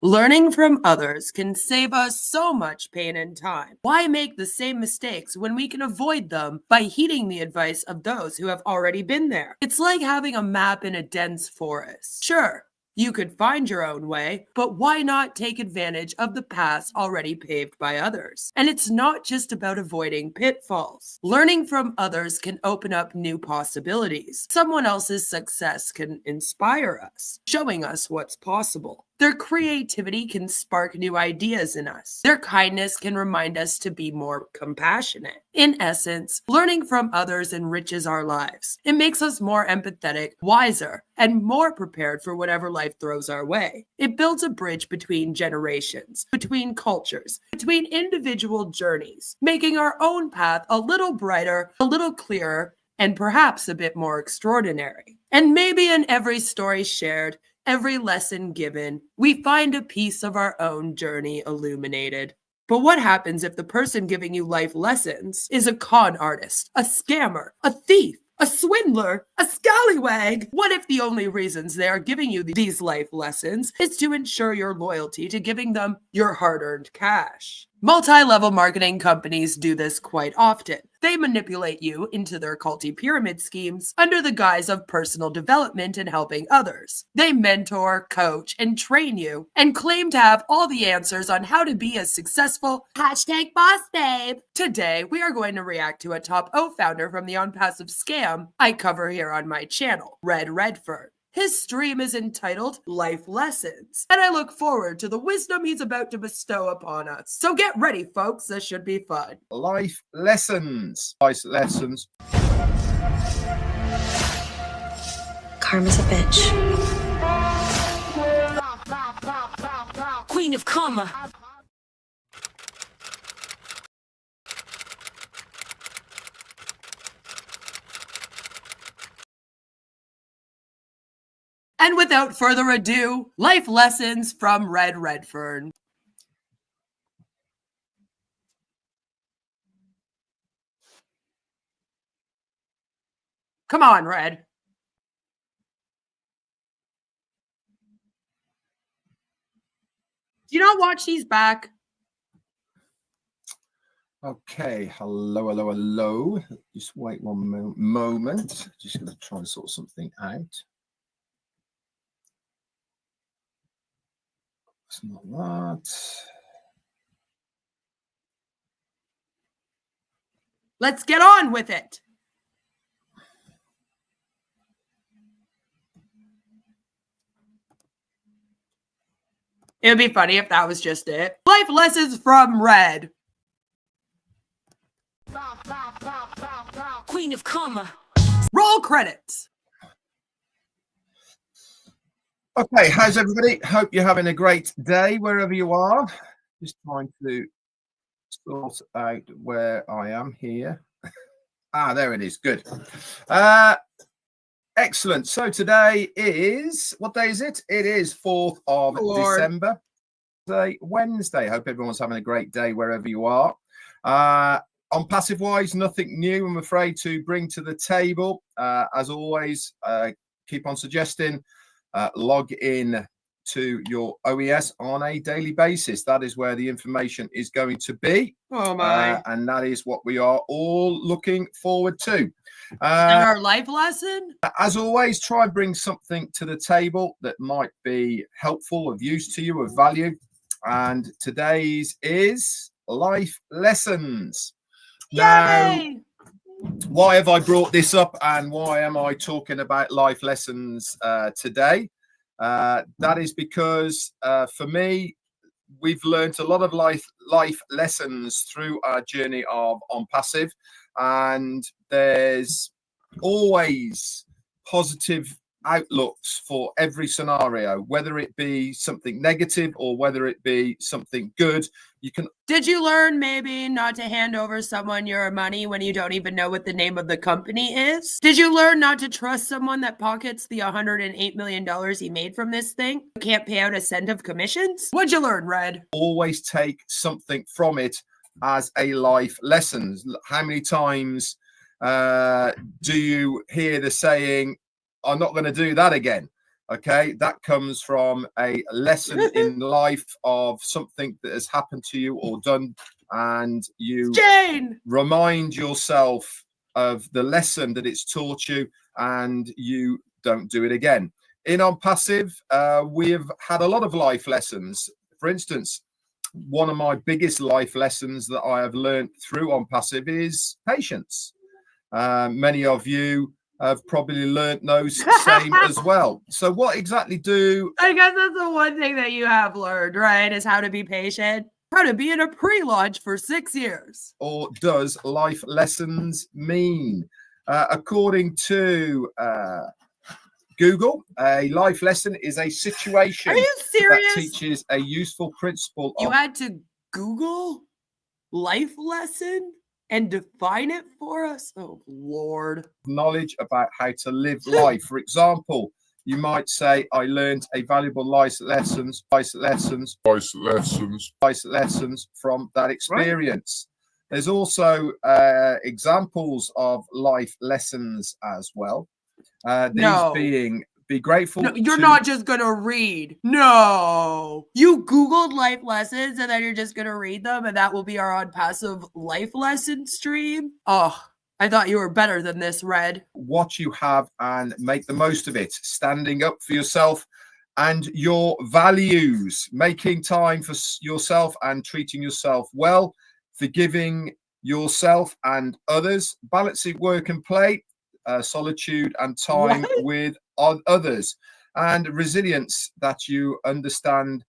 Learning from others can save us so much pain and time. Why make the same mistakes when we can avoid them by heeding the advice of those who have already been there? It's like having a map in a dense forest. Sure, you could find your own way, but why not take advantage of the paths already paved by others? And it's not just about avoiding pitfalls. Learning from others can open up new possibilities. Someone else's success can inspire us, showing us what's possible. Their creativity can spark new ideas in us. Their kindness can remind us to be more compassionate. In essence, learning from others enriches our lives. It makes us more empathetic, wiser, and more prepared for whatever life throws our way. It builds a bridge between generations, between cultures, between individual journeys, making our own path a little brighter, a little clearer, and perhaps a bit more extraordinary. And maybe in every story shared, every lesson given, we find a piece of our own journey illuminated. But what happens if the person giving you life lessons is a con artist, a scammer, a thief, a swindler, a scallywag? What if the only reasons they are giving you these life lessons is to ensure your loyalty to giving them your hard-earned cash? Multi-level marketing companies do this quite often. They manipulate you into their culty pyramid schemes under the guise of personal development and helping others. They mentor, coach, and train you and claim to have all the answers on how to be a successful #boss babe. Today, we are going to react to a top O founder from the on-passive scam I cover here on my channel, Red Redfern. His stream is entitled Life Lessons, and I look forward to the wisdom he's about to bestow upon us. So get ready, folks. This should be fun. Life lessons. Life lessons. Karma's a bitch. Queen of Karma. And without further ado, life lessons from Red Redfern. Come on, Red. Do you not watch these back? Okay, hello. Just wait one moment. Just going to try and sort something out. It's not that. Let's get on with it. It would be funny if that was just it. Life lessons from Red. Queen of Karma. Roll credits. Okay, how's everybody? Hope you're having a great day wherever you are. Just trying to sort out where I am here. There it is. Good. Excellent. So today is, what day is it? It is 4th of December. Wednesday. Hope everyone's having a great day wherever you are. On passive wise, nothing new, I'm afraid, to bring to the table. As always, keep on suggesting. Log in to your OES on a daily basis. That is where the information is going to be. Oh my. And that is what we are all looking forward to. Our life lesson? As always, try and bring something to the table that might be helpful, of use to you, of value. And today's is life lessons. Yay! Now, why have I brought this up and why am I talking about life lessons today? That is because for me, we've learned a lot of life lessons through our journey of On Passive, and there's always positive outlooks for every scenario, whether it be something negative or whether it be something good. You can. Did you learn maybe not to hand over someone your money when you don't even know what the name of the company is? Did you learn not to trust someone that pockets the $108 million he made from this thing? You can't pay out a cent of commissions? What'd you learn, Red? Always take something from it as a life lesson. How many times do you hear the saying, I'm not going to do that again? Okay, that comes from a lesson in life of something that has happened to you or done, and you Jane! remind yourself of the lesson that it's taught you, and you don't do it again. In On Passive, we've had a lot of life lessons. For instance, one of my biggest life lessons that I have learned through On Passive is patience. Many of you have probably learned those same as well. So what exactly do... I guess that's the one thing that you have learned, right? Is how to be patient. How to be in a pre-launch for 6 years. Or does life lessons mean? According to Google, a life lesson is a situation Are you that serious? teaches a useful principle You of had to Google life lesson and define it for us? Oh, Lord. knowledge about how to live life. For example, you might say, I learned a valuable life lessons from that experience. Right. There's also examples of life lessons as well. These being, be grateful. No, you're not just gonna read. No. You Googled life lessons and then you're just gonna read them, and that will be our On Passive life lesson stream. Oh, I thought you were better than this, Red. What you have and make the most of it. Standing up for yourself and your values. Making time for yourself and treating yourself well. Forgiving yourself and others. Balancing work and play. Solitude and time with others, and resilience that you understand.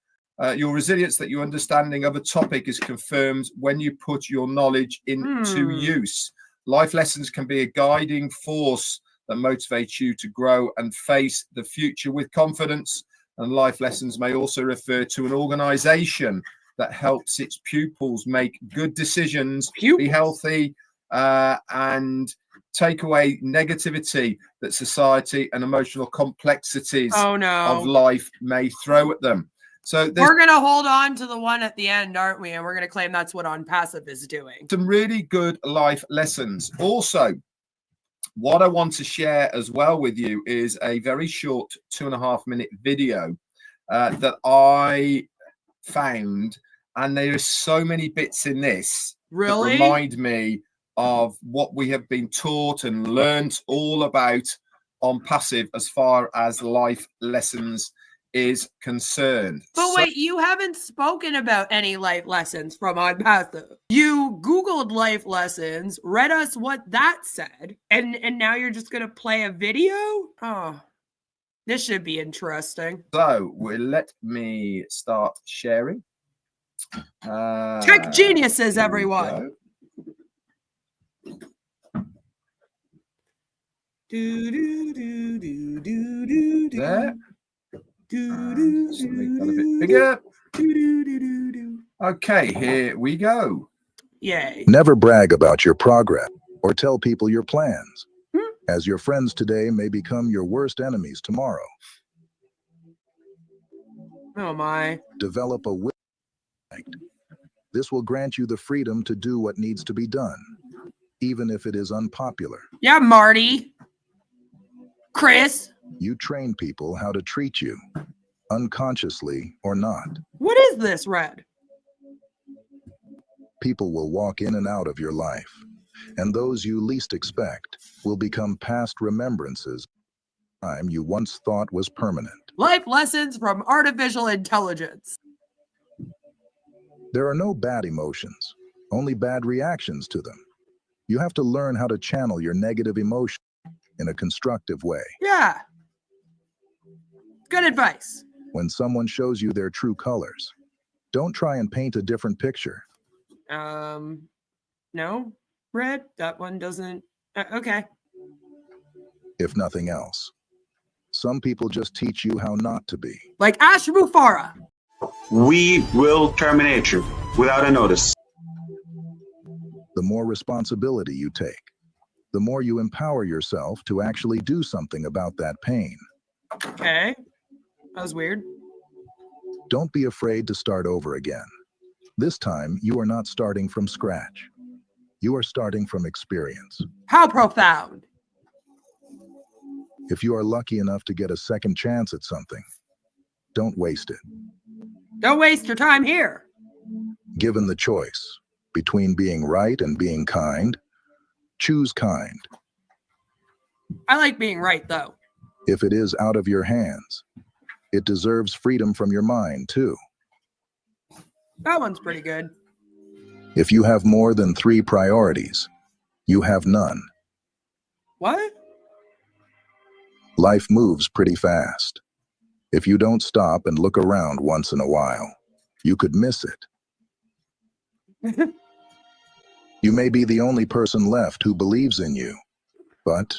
Your resilience that your understanding of a topic is confirmed when you put your knowledge into use. Life lessons can be a guiding force that motivates you to grow and face the future with confidence. And life lessons may also refer to an organization that helps its pupils make good decisions, be healthy, and take away negativity that society and emotional complexities of life may throw at them. So we're going to hold on to the one at the end, aren't we? And we're going to claim that's what On Passive is doing. Some really good life lessons. Also, what I want to share as well with you is a very short 2.5-minute video that I found. And there are so many bits in this that remind me of what we have been taught and learned all about On Passive as far as life lessons is concerned. But wait, you haven't spoken about any life lessons from On Passive. You Googled life lessons, read us what that said, and now you're just going to play a video? Oh, this should be interesting. So let me start sharing. Tech geniuses, everyone. There. Just make that a bit bigger. Okay, here we go. Yay. Never brag about your progress or tell people your plans, as your friends today may become your worst enemies tomorrow. Oh my. Develop a will. This will grant you the freedom to do what needs to be done, even if it is unpopular. Yeah, Marty. Chris. You train people how to treat you, unconsciously or not. What is this, Red? People will walk in and out of your life, and those you least expect will become past remembrances of time you once thought was permanent. Life lessons from artificial intelligence. There are no bad emotions, only bad reactions to them. You have to learn how to channel your negative emotion in a constructive way. Yeah. Good advice. When someone shows you their true colors, don't try and paint a different picture. No, Red, that one doesn't. Okay. If nothing else, some people just teach you how not to be. Like Ash Mufara. We will terminate you without a notice. The more responsibility you take, the more you empower yourself to actually do something about that pain. Okay. That was weird. Don't be afraid to start over again. This time, you are not starting from scratch. You are starting from experience. How profound. If you are lucky enough to get a second chance at something, don't waste it. Don't waste your time here. Given the choice between being right and being kind, choose kind. I like being right, though. If it is out of your hands, it deserves freedom from your mind, too. That one's pretty good. If you have more than 3 priorities, you have none. What? Life moves pretty fast. If you don't stop and look around once in a while, you could miss it. You may be the only person left who believes in you, but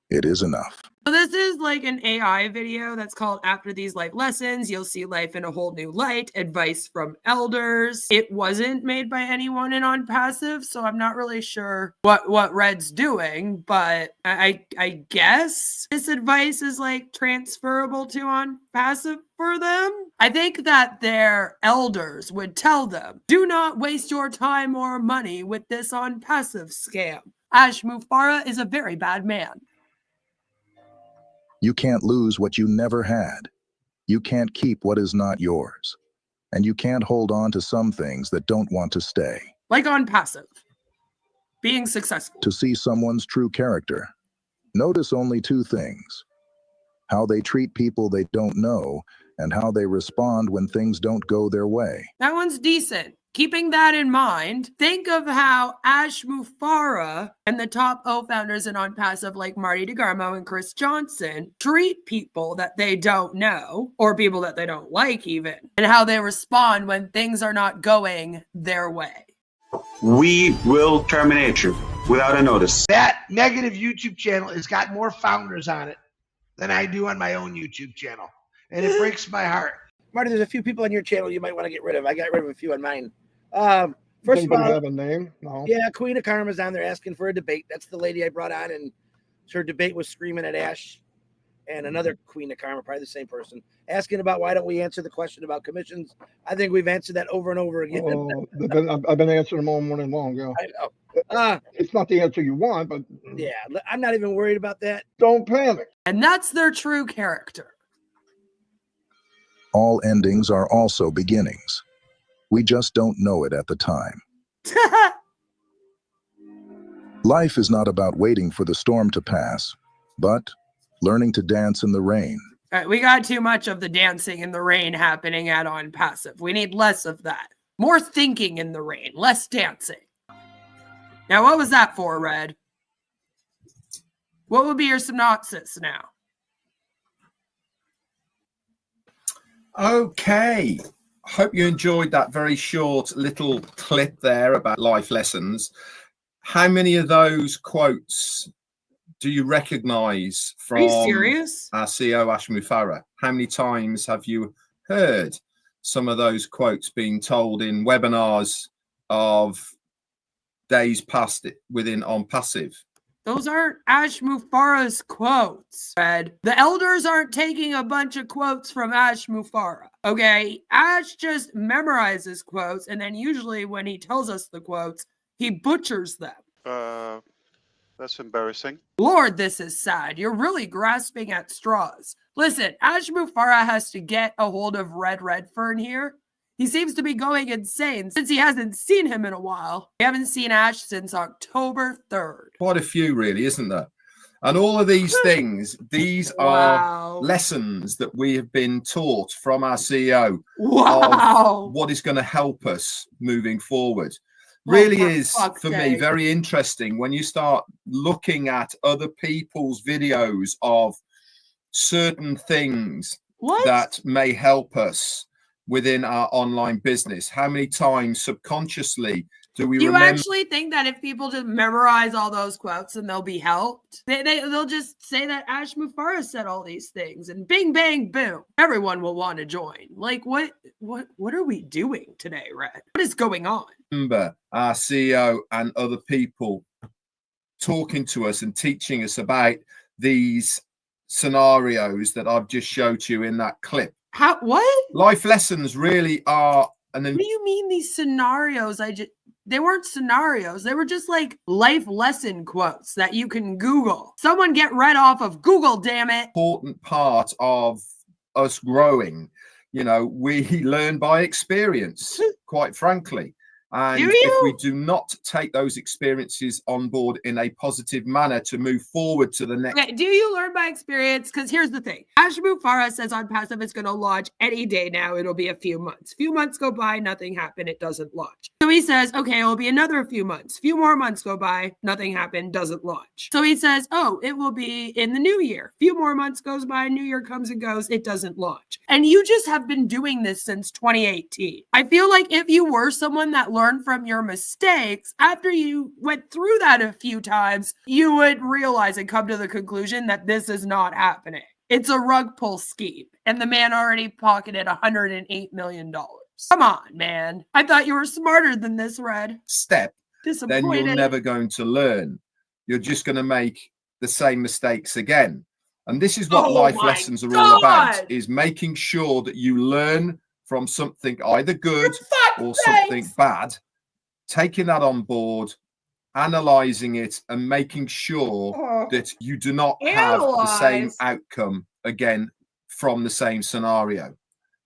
it is enough. So this is like an AI video that's called After These Life Lessons, You'll See Life in a Whole New Light, Advice from Elders. It wasn't made by anyone in On Passive, so I'm not really sure what Red's doing, but I guess this advice is like transferable to On Passive for them. I think that their elders would tell them, do not waste your time or money with this On Passive scam. Ash Mufara is a very bad man. You can't lose what you never had. You can't keep what is not yours. And you can't hold on to some things that don't want to stay. Like On Passive. Being successful. To see someone's true character, notice only 2 things: how they treat people they don't know, and how they respond when things don't go their way. That one's decent. Keeping that in mind, think of how Ash Mufara and the top O founders in On Passive like Marty DeGarmo and Chris Johnson treat people that they don't know, or people that they don't like even, and how they respond when things are not going their way. We will terminate you without a notice. That negative YouTube channel has got more founders on it than I do on my own YouTube channel. And it breaks my heart. Marty, there's a few people on your channel you might want to get rid of. I got rid of a few on mine. First of all, have a name? No. Yeah, Queen of Karma's on there asking for a debate. That's the lady I brought on, and her debate was screaming at Ash and another Queen of Karma, probably the same person, asking about why don't we answer the question about commissions. I think we've answered that over and over again. Oh, I've been answering them all morning long. Yeah. I know. It's not the answer you want, but Yeah, I'm not even worried about that. don't panic. And that's their true character. All endings are also beginnings. We just don't know it at the time. Life is not about waiting for the storm to pass, but learning to dance in the rain. All right, we got too much of the dancing in the rain happening at On Passive. We need less of that. More thinking in the rain, less dancing. Now, what was that for, Red? What would be your synopsis now? Okay. Hope you enjoyed that very short little clip there about life lessons. How many of those quotes do you recognize from Are you serious? our CEO, Ash Mufara? How many times have you heard some of those quotes being told in webinars of days past within On Passive? Those aren't Ash Mufara's quotes, Red. The elders aren't taking a bunch of quotes from Ash Mufara, okay? Ash just memorizes quotes, and then usually when he tells us the quotes, he butchers them. That's embarrassing. Lord, this is sad. You're really grasping at straws. Listen, Ash Mufara has to get a hold of Red Redfern here. He seems to be going insane since he hasn't seen him in a while. We haven't seen Ash since October 3rd. Quite a few, really, isn't there? And all of these things, these are lessons that we have been taught from our CEO of what is going to help us moving forward. Really is, for me, very interesting when you start looking at other people's videos of certain things that may help us within our online business. How many times subconsciously do we remember? You actually think that if people just memorize all those quotes and they'll be helped? They'll just say that Ash Mufara said all these things and bing, bang, boom. Everyone will want to join. Like, what are we doing today, Red? What is going on? Remember our CEO and other people talking to us and teaching us about these scenarios that I've just showed you in that clip. What? Life lessons really are. And then, what do you mean these scenarios? They weren't scenarios. They were just like life lesson quotes that you can Google. Someone get Red off of Google, damn it. Important part of us growing. You know, we learn by experience, quite frankly. And if we do not take those experiences on board in a positive manner to move forward to the next. Okay, do you learn by experience? Because here's the thing. Ashmu Farah says on Passive it's going to launch any day now. It'll be a few months. Few months go by, nothing happened. It doesn't launch. So he says, okay, it'll be another few months. Few more months go by, nothing happened, doesn't launch. So he says, oh, it will be in the new year. Few more months goes by, new year comes and goes, it doesn't launch. And you just have been doing this since 2018. I feel like if you were someone that learn from your mistakes, after you went through that a few times, you would realize and come to the conclusion that this is not happening. It's a rug pull scheme. And the man already pocketed $108 million. Come on, man. I thought you were smarter than this, Red. Step, Disappointed. then you're never going to learn. You're just going to make the same mistakes again. And this is what life lessons are all about, is making sure that you learn from something either good or something bad, taking that on board, analyzing it, and making sure that you do not have the same outcome again from the same scenario.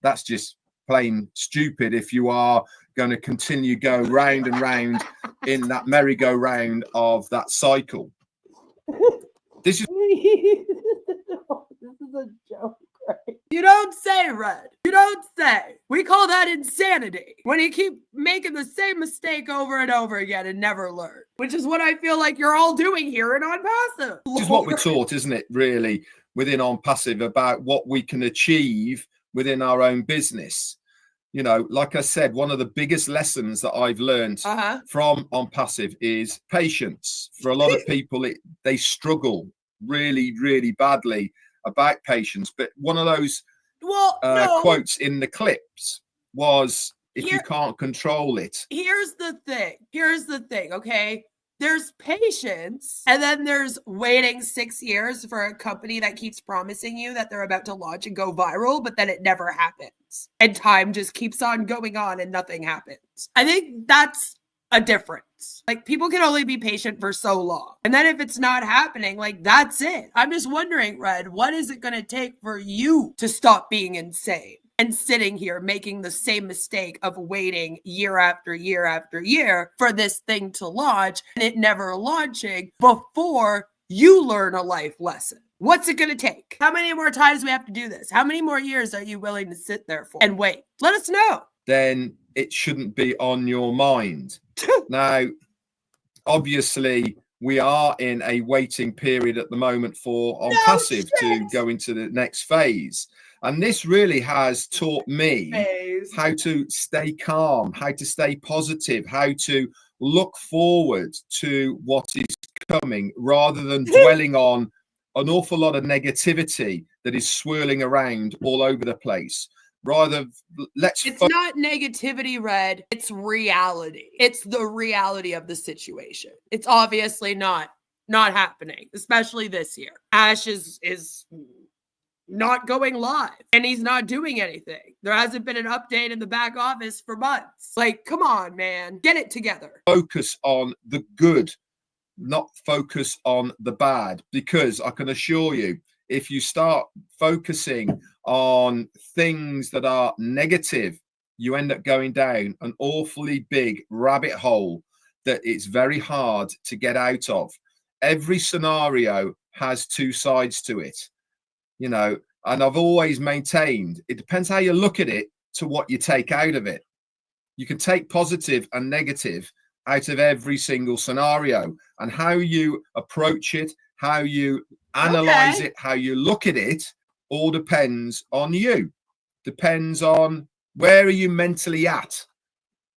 That's just plain stupid if you are going to continue go round and round in that merry-go-round of that cycle. This is this is a joke, right? You don't say, Red. You don't say. We call that insanity. When you keep making the same mistake over and over again and never learn, which is what I feel like you're all doing here in On Passive. Which is what we're taught, isn't it, really, within On Passive, about what we can achieve within our own business. You know, like I said, one of the biggest lessons that I've learned from On Passive is patience. For a lot of people, they struggle really, really badly about patience. But one of those quotes in the clips was, if you can't control it. Here's the thing, okay? There's patience, and then there's waiting 6 years for a company that keeps promising you that they're about to launch and go viral, but then it never happens. And time just keeps on going on and nothing happens. I think that's a difference. Like, people can only be patient for so long. And then if it's not happening, like, that's it. I'm just wondering, Red, what is it going to take for you to stop being insane and sitting here making the same mistake of waiting year after year after year for this thing to launch and it never launching before you learn a life lesson? What's it going to take? How many more times do we have to do this? How many more years are you willing to sit there for and wait? Let us know. Then it shouldn't be on your mind. Now, obviously, we are in a waiting period at the moment for On Passive to go into the next phase. And this really has taught me how to stay calm, how to stay positive, how to look forward to what is coming rather than dwelling on an awful lot of negativity that is swirling around all over the place. Rather, it's not negativity, Red. It's reality. It's the reality of the situation. It's obviously not happening, especially this year. Ash is not going live and he's not doing anything. There hasn't been an update in the back office for months. Like, come on, man, get it together. Focus on the good, not focus on the bad, because I can assure you, if you start focusing on things that are negative, you end up going down an awfully big rabbit hole that it's very hard to get out of. Every scenario has two sides to it, you know, and I've always maintained it depends how you look at it to what you take out of it. You can take positive and negative out of every single scenario, and how you approach it, how you analyze it, how you look at it, all depends on you. Depends on where are you mentally at?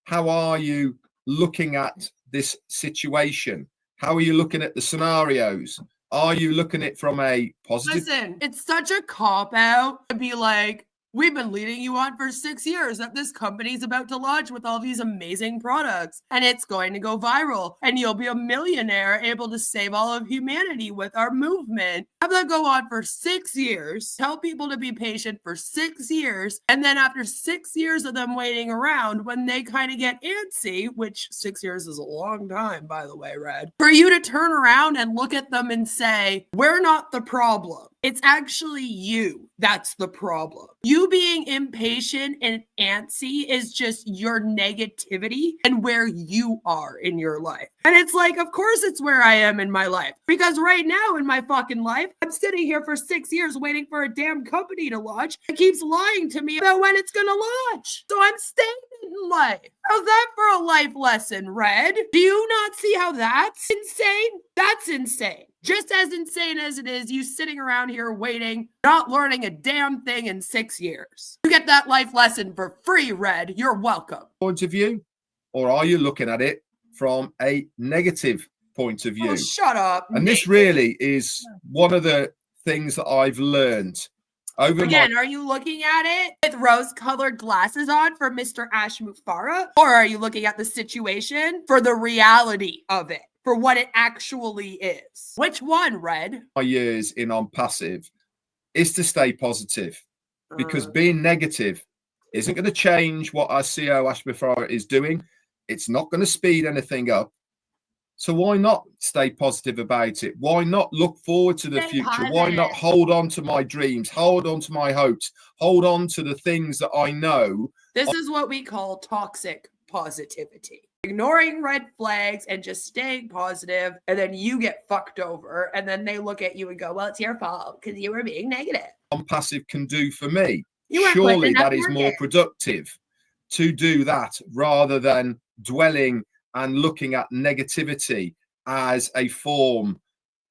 How are you looking at this situation? How are you looking at the scenarios? Are you looking at it from a positive? Listen, it's such a cop-out to be like, We've been leading you on for 6 years that this company's about to launch with all these amazing products, and it's going to go viral, and you'll be a millionaire able to save all of humanity with our movement. Have that go on for 6 years, tell people to be patient for 6 years, and then after 6 years of them waiting around, when they kind of get antsy, which 6 years is a long time, by the way, Red, for you to turn around and look at them and say, we're not the problem. It's actually you that's the problem. You being impatient and antsy is just your negativity and where you are in your life. And it's like, of course it's where I am in my life. Because right now in my fucking life, I'm sitting here for 6 years waiting for a damn company to launch. It keeps lying to me about when it's gonna launch. So I'm staying in life. How's that for a life lesson, Red? Do you not see how that's insane? That's insane. Just as insane as it is you sitting around here waiting, not learning a damn thing in 6 years. You get that life lesson for free, Red. You're welcome. Point of view, or are you looking at it from a negative point of view? Oh, shut up. And this really is one of the things that I've learned over Again, are you looking at it with rose-colored glasses on for Mr. Ash Mufara? Or are you looking at the situation for the reality of it? For what it actually is. Which one, Red? my years in on passive is to stay positive, because being negative isn't going to change what our CEO Ash Mufara is doing. It's not going to speed anything up. So why not stay positive about it? Why not look forward to the future? Why not hold on to my dreams, hold on to my hopes, hold on to the things that I know? This is what we call toxic positivity. Ignoring red flags and just staying positive, and then you get fucked over, and then they look at you and go, well, it's your fault because you were being negative. On passive can do for me. You Surely that is more productive to do that rather than dwelling and looking at negativity as a form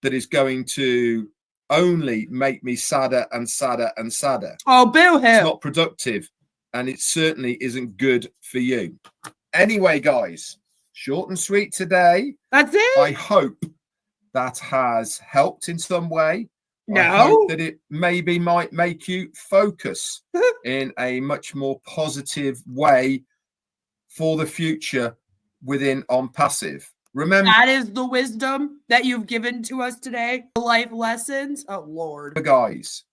that is going to only make me sadder and sadder and sadder. Oh, boo-hoo. It's not productive, and it certainly isn't good for you. Anyway, guys, short and sweet today. That's it. I hope that has helped in some way. No. I hope that it maybe might make you focus in a much more positive way for the future within On Passive. Remember, that is the wisdom that you've given to us today. Life lessons. Oh, Lord. guys,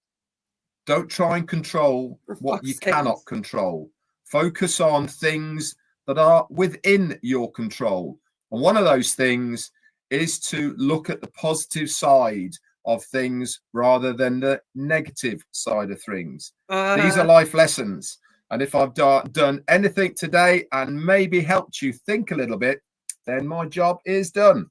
don't try and control what you cannot control. Focus on things that are within your control. And one of those things is to look at the positive side of things rather than the negative side of things. These are life lessons. And if I've done anything today and maybe helped you think a little bit, then my job is done.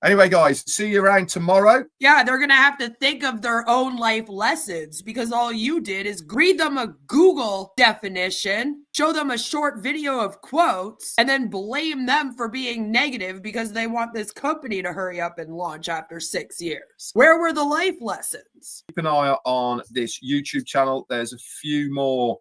Anyway, guys, see you around tomorrow. Yeah, they're going to have to think of their own life lessons because all you did is read them a Google definition, show them a short video of quotes, and then blame them for being negative because they want this company to hurry up and launch after 6 years. Where were the life lessons? Keep an eye on this YouTube channel. There's a few more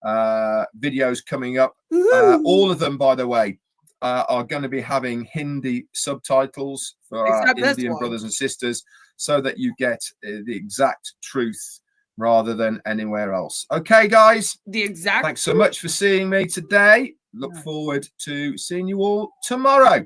videos coming up. All of them, by the way, are going to be having Hindi subtitles for our Indian brothers and sisters so that you get the exact truth rather than anywhere else. Okay, guys. The exact Thanks so much for seeing me today. Look forward to seeing you all tomorrow.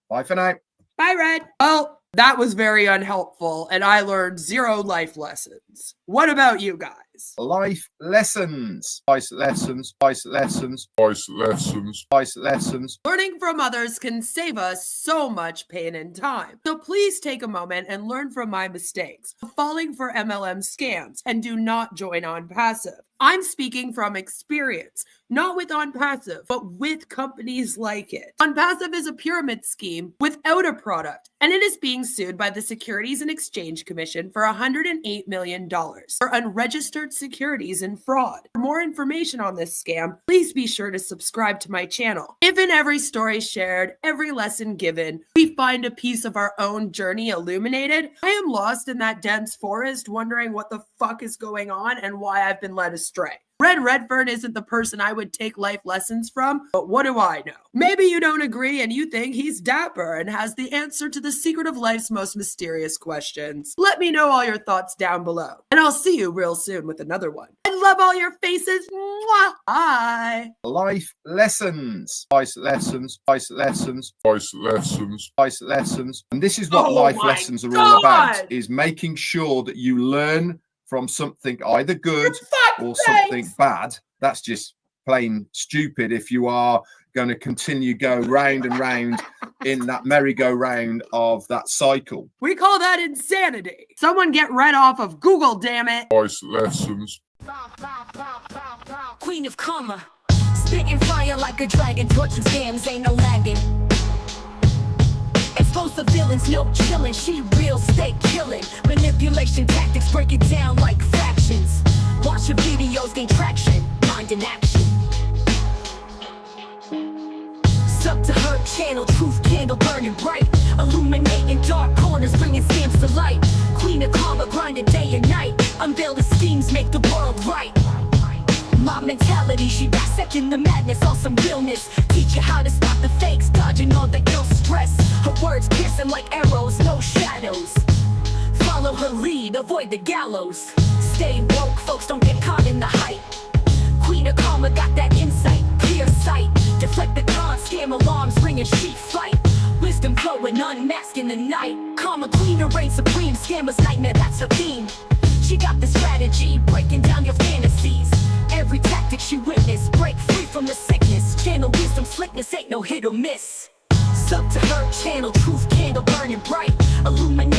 Bye for now. Bye, Red. Well, that was very unhelpful, and I learned 0 life lessons. What about you guys? Life lessons. Life lessons. Life lessons. Life lessons. Life lessons. Learning from others can save us so much pain and time. So please take a moment and learn from my mistakes, falling for MLM scams, and do not join On Passive. I'm speaking from experience, not with On Passive, but with companies like it. On Passive is a pyramid scheme without a product, and it is being sued by the Securities and Exchange Commission for $108 million for unregistered securities and fraud. For more information on this scam, please be sure to subscribe to my channel. If in every story shared, every lesson given, we find a piece of our own journey illuminated, I am lost in that dense forest wondering what the fuck is going on and why I've been led astray. Red Redfern isn't the person I would take life lessons from, but what do I know? Maybe you don't agree and you think he's dapper and has the answer to the secret of life's most mysterious questions. Let me know all your thoughts down below, and I'll see you real soon with another one. I love all your faces. Mwah. Bye. Life lessons. Life lessons. Life lessons. Life lessons. Life lessons. And this is what Oh life my lessons are all about, God. is making sure that you learn from something either good or Fuckface. something bad. That's just plain stupid if you are going to continue go round and round in that merry-go-round of that cycle. We call that insanity. Someone get Red off of Google, damn it. Life lessons. Queen of karma. Spitting fire like a dragon. Torching scams, ain't no lagging. Explosive villains, no chillin'. She real, stay killin'. Manipulation tactics, break it down like fractions. Watch your videos, gain traction. Mind in action. Sub to her channel, truth candle burning bright. Illuminating dark corners, bringing scams to light. Queen of karma, grinding day and night. Unveil the schemes, make the world right. My mentality, she dissecting the madness, awesome realness. Teach you how to stop the fakes, dodging all the ill stress. Her words piercing like arrows, no shadows. Follow her lead, avoid the gallows. Stay woke, folks, don't get caught in the hype. Queen of karma got that insight, clear sight. Deflect the con, scam alarms, ringing sheep fight. Wisdom flowing, unmasking the night. Karma queen, reign supreme, scammers nightmare, that's her theme. She got the strategy, breaking down your fantasies. Every tactic she witnessed, break free from the sickness. Channel wisdom, slickness, ain't no hit or miss. Sub to her channel, truth candle burning bright. Illuminate